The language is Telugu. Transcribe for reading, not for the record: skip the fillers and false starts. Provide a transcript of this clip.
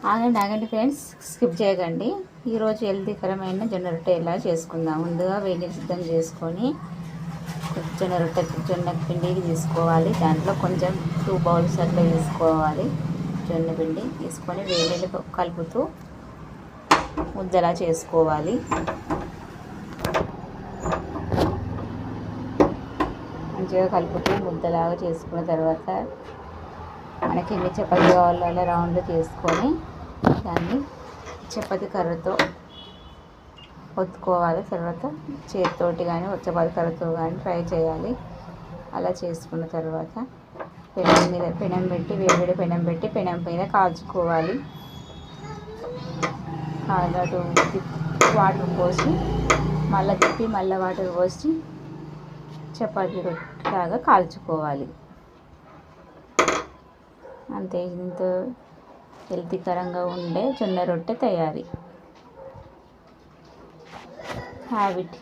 ఆగండి ఆగండి ఫ్రెండ్స్, స్కిప్ చేయకండి. ఈరోజు హెల్తీకరమైన జొన్న రొట్టె ఎలా చేసుకుందాం. ముందుగా వేడి సిద్ధం చేసుకొని జొన్న పిండికి తీసుకోవాలి. దాంట్లో కొంచెం 2 బౌల్స్ అట్లా తీసుకోవాలి. జొన్న పిండి తీసుకొని వేడి కలుపుతూ ముద్దలా చేసుకోవాలి. మంచిగా కలుపుతూ ముద్దలాగా చేసుకున్న తర్వాత మనకి ఎన్ని చపాతీ కావాలో అలా రౌండ్ చేసుకొని దాన్ని చపాతీ కర్రతో ఒత్తుకోవాలి. తర్వాత చేతితోటి కానీ చపాతీ కర్రతో కానీ ఫ్రై చేయాలి. అలా చేసుకున్న తర్వాత పెనం పెట్టి వేడి పెనం పెట్టి పెనం పైన కాల్చుకోవాలి. అటు వాటర్ పోసి మళ్ళీ తిప్పి మళ్ళీ వాటర్ పోసి చపాతీ లాగా కాల్చుకోవాలి. అంతే, ఇంత హెల్తీకరంగా ఉండే జొన్న రొట్టె తయారీ. Have it.